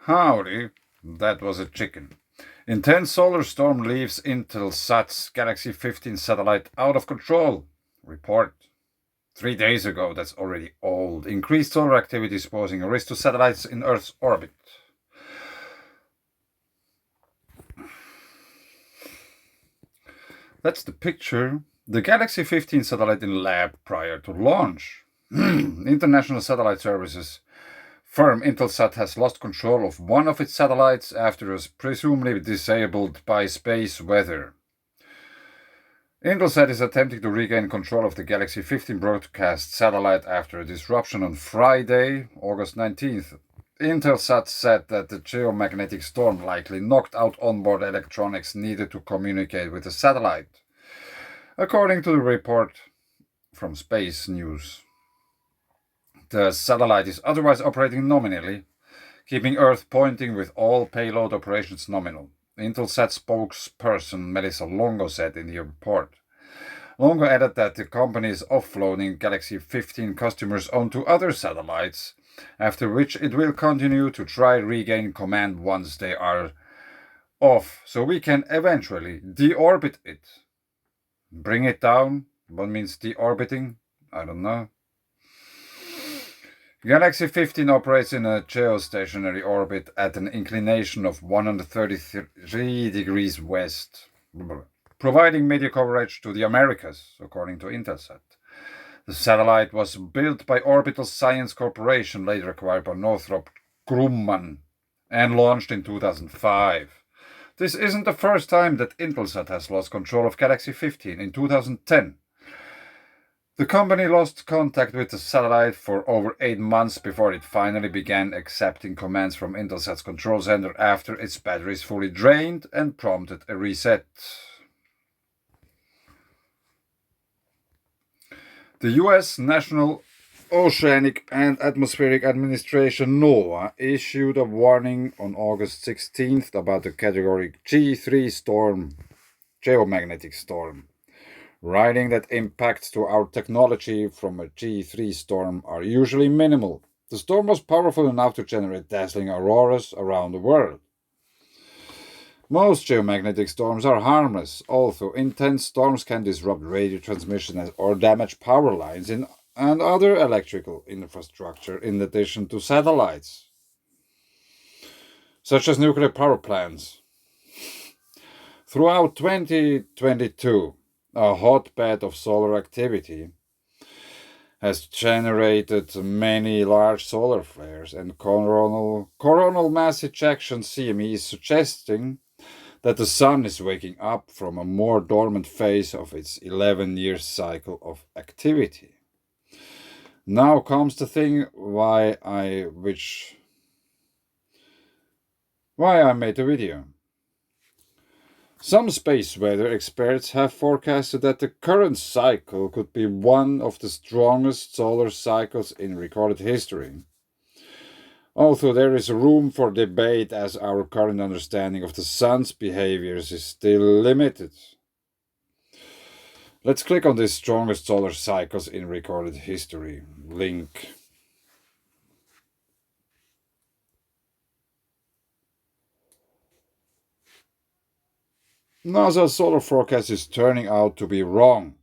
Howdy, that was a chicken. Intense solar storm leaves Intelsat's Galaxy 15 satellite out of control. Report. 3 days ago, that's already old. Increased solar activity is posing a risk to satellites in Earth's orbit. That's the picture. The Galaxy 15 satellite in lab prior to launch. International Satellite Services firm Intelsat has lost control of one of its satellites after it was presumably disabled by Spaceweather. Intelsat is attempting to regain control of the Galaxy 15 broadcast satellite after a disruption on Friday, August 19th. Intelsat said that the geomagnetic storm likely knocked out onboard electronics needed to communicate with the satellite, according to the report from Space News. The satellite is otherwise operating nominally, keeping Earth pointing with all payload operations nominal. Intelsat spokesperson Melissa Longo said in the report. Longo added that the company is offloading Galaxy 15 customers onto other satellites, after which it will continue to try regain command once they are off, so we can eventually deorbit it. Bring it down? What means deorbiting? I don't know. Galaxy 15 operates in a geostationary orbit at an inclination of 133 degrees west, providing media coverage to the Americas, according to Intelsat. The satellite was built by Orbital Science Corporation, later acquired by Northrop Grumman, and launched in 2005. This isn't the first time that Intelsat has lost control of Galaxy 15. In 2010, the company lost contact with the satellite for over 8 months before it finally began accepting commands from Intelsat's control center after its batteries fully drained and prompted a reset. The U.S. National Oceanic and Atmospheric Administration, NOAA, issued a warning on August 16th about the Category G3 storm, geomagnetic storm, writing that impacts to our technology from a G3 storm are usually minimal. The storm was powerful enough to generate dazzling auroras around the world. Most geomagnetic storms are harmless, although intense storms can disrupt radio transmission or damage power lines and other electrical infrastructure in addition to satellites, such as nuclear power plants. Throughout 2022, a hotbed of solar activity has generated many large solar flares, and coronal mass ejection CME is suggesting that the sun is waking up from a more dormant phase of its 11-year cycle of activity. Now comes the thing why I made the video. Some space weather experts have forecasted that the current cycle could be one of the strongest solar cycles in recorded history. Although there is room for debate as our current understanding of the sun's behaviors is still limited. Let's click on the strongest solar cycles in recorded history link. NASA's solar forecast is turning out to be wrong.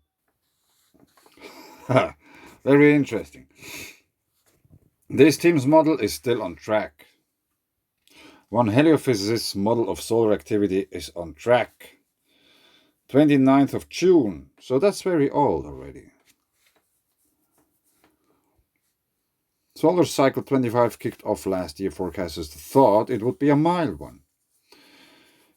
Very interesting. This team's model is still on track. One heliophysicist's model of solar activity is on track. 29th of June, so that's very old already. Solar cycle 25 kicked off last year. Forecasters thought it would be a mild one.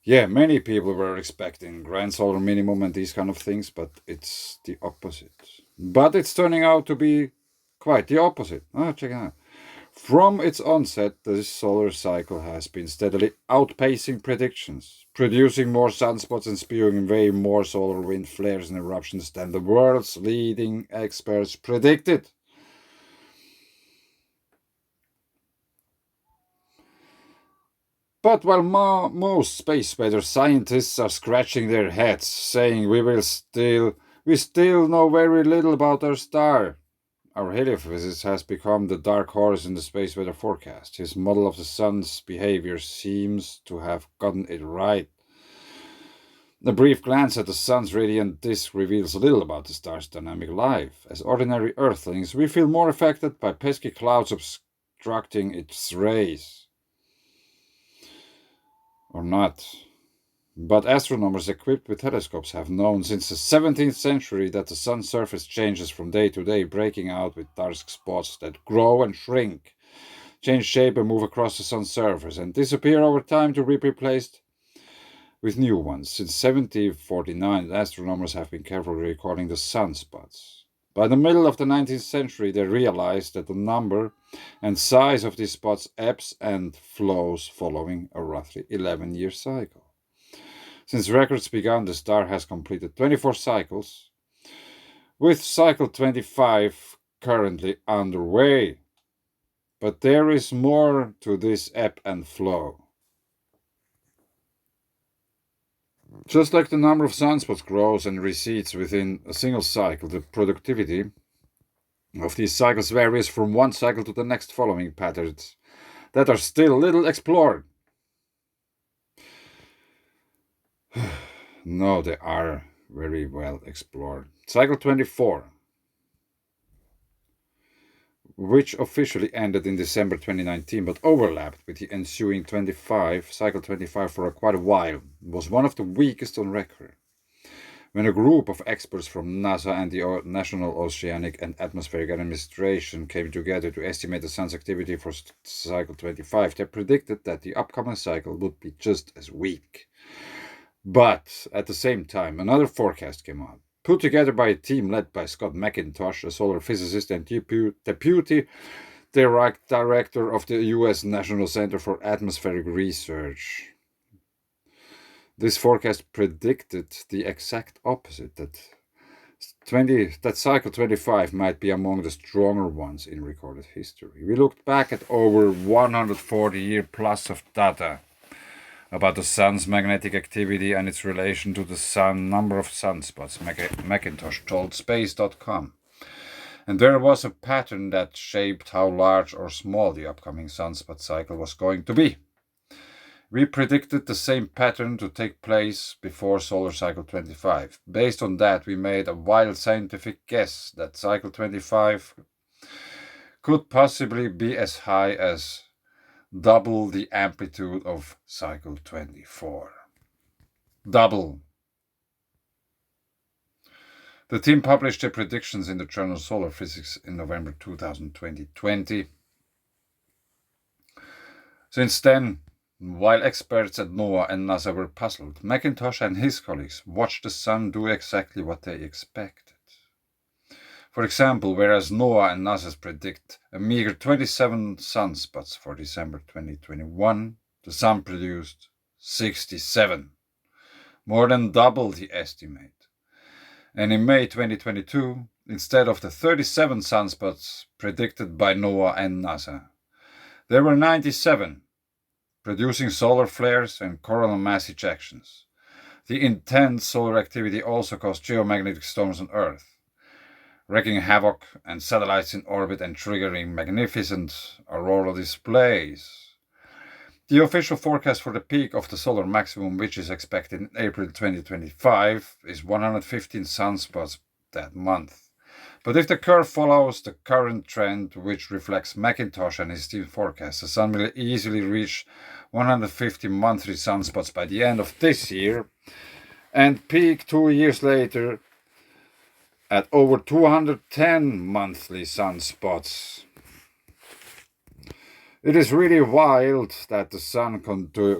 Yeah, many people were expecting grand solar minimum and these kind of things, but it's the opposite. But it's turning out to be quite the opposite. Check it out. From its onset, this solar cycle has been steadily outpacing predictions, producing more sunspots and spewing way more solar wind flares and eruptions than the world's leading experts predicted. But while most space weather scientists are scratching their heads, saying we still know very little about our star, our heliophysicist, has become the dark horse in the space weather forecast. His model of the sun's behavior seems to have gotten it right. A brief glance at the sun's radiant disk reveals little about the star's dynamic life. As ordinary Earthlings, we feel more affected by pesky clouds obstructing its rays. Or not. But astronomers equipped with telescopes have known since the 17th century that the sun's surface changes from day to day, breaking out with dark spots that grow and shrink, change shape and move across the sun's surface, and disappear over time to be replaced with new ones. Since 1749, astronomers have been carefully recording the sunspots. By the middle of the 19th century, they realized that the number and size of these spots ebbs and flows following a roughly 11-year cycle. Since records began, the star has completed 24 cycles, with cycle 25 currently underway. But there is more to this ebb and flow. Just like the number of sunspots grows and recedes within a single cycle, the productivity of these cycles varies from one cycle to the next, following patterns that are still little explored. No, they are very well explored. Cycle 24, which officially ended in December 2019 but overlapped with the ensuing cycle 25 for quite a while, was one of the weakest on record. When a group of experts from NASA and the National Oceanic and Atmospheric Administration came together to estimate the sun's activity for cycle 25, they predicted that the upcoming cycle would be just as weak. But at the same time, another forecast came out, put together by a team led by Scott McIntosh, a solar physicist and deputy director of the U.S. National Center for Atmospheric Research. This forecast predicted the exact opposite, that cycle 25 might be among the stronger ones in recorded history. We looked back at over 140 years plus of data about the sun's magnetic activity and its relation to the number of sunspots, McIntosh told Space.com. And there was a pattern that shaped how large or small the upcoming sunspot cycle was going to be. We predicted the same pattern to take place before solar cycle 25. Based on that, we made a wild scientific guess that cycle 25 could possibly be as high as double the amplitude of cycle 24. Double. The team published their predictions in the journal Solar Physics in November 2020. Since then, while experts at NOAA and NASA were puzzled, McIntosh and his colleagues watched the sun do exactly what they expected. For example, whereas NOAA and NASA predict a meager 27 sunspots for December 2021, the sun produced 67, more than double the estimate. And in May 2022, instead of the 37 sunspots predicted by NOAA and NASA, there were 97, producing solar flares and coronal mass ejections. The intense solar activity also caused geomagnetic storms on Earth, wreaking havoc on satellites in orbit and triggering magnificent auroral displays. The official forecast for the peak of the solar maximum, which is expected in April 2025, is 115 sunspots that month. But if the curve follows the current trend, which reflects McIntosh and his team forecast, the sun will easily reach 150 monthly sunspots by the end of this year and peak 2 years later at over 210 monthly sunspots. It is really wild that the sun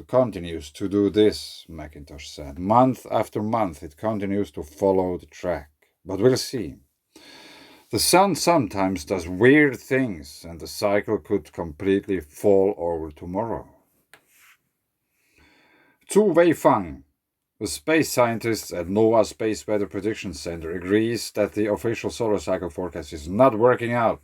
continues to do this, McIntosh said. Month after month it continues to follow the track. But we'll see. The sun sometimes does weird things, and the cycle could completely fall over tomorrow. Zhu Weifang, a space scientist at NOAA Space Weather Prediction Center, agrees that the official solar cycle forecast is not working out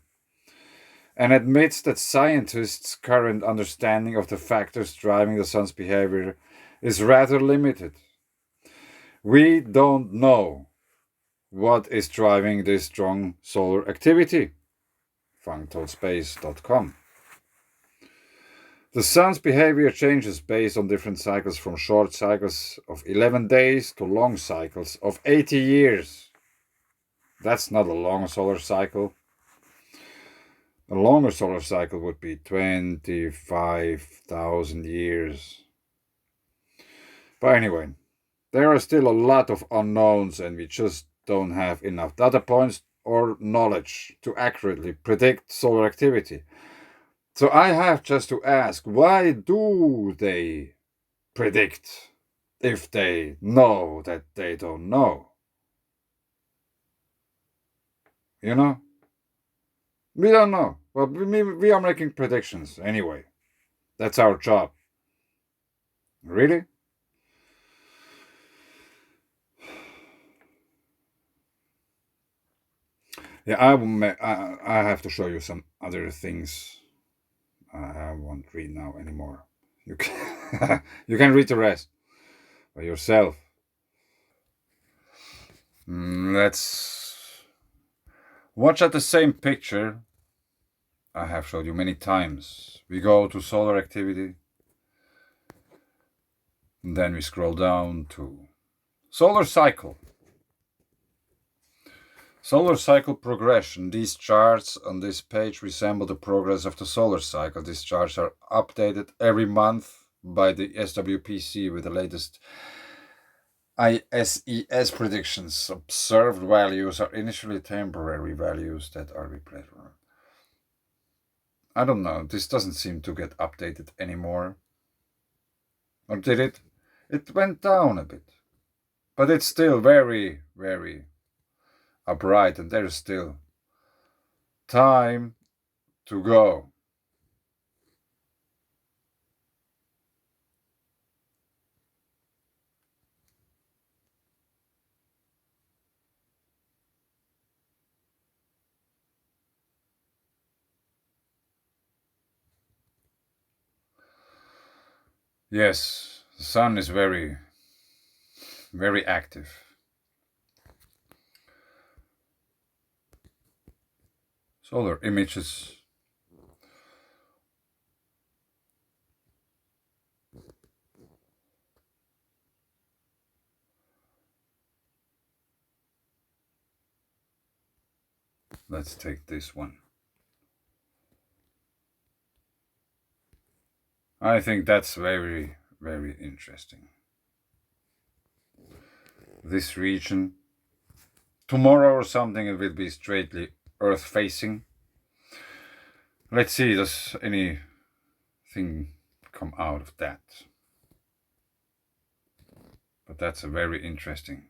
and admits that scientists' current understanding of the factors driving the sun's behavior is rather limited. We don't know what is driving this strong solar activity, functospace.com. The sun's behavior changes based on different cycles, from short cycles of 11 days to long cycles of 80 years. That's not a long solar cycle. A longer solar cycle would be 25,000 years. But anyway, there are still a lot of unknowns, and we just don't have enough data points or knowledge to accurately predict solar activity. So I have just to ask, why do they predict if they know that they don't know? You know? We don't know. Well, we are making predictions anyway. That's our job. Really? Yeah, I have to show you some other things. I won't read now anymore. You can, you can read the rest by yourself. Let's watch at the same picture I have showed you many times. We go to solar activity, and then we scroll down to solar cycle. Solar cycle progression. These charts on this page resemble the progress of the solar cycle. These charts are updated every month by the SWPC with the latest ISES predictions. Observed values are initially temporary values that are replaced. I don't know, this doesn't seem to get updated anymore. Or did it? It went down a bit. But it's still very, very upright, and there's still time to go. Yes, the sun is very, very active. Solar images. Let's take this one. I think that's very, very interesting. This region. Tomorrow or something it will be straightly Earth facing. Let's see, does anything come out of that? But that's a very interesting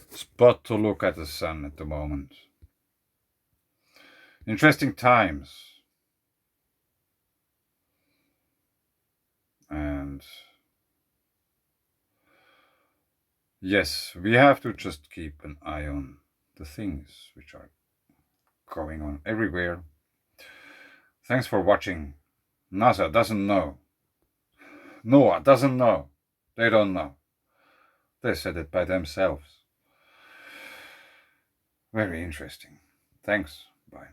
spot to look at the sun at the moment. Interesting times. And yes, we have to just keep an eye on the things which are going on everywhere. Thanks for watching. NASA doesn't know. NOAA doesn't know. They don't know. They said it by themselves. Very interesting. Thanks. Bye.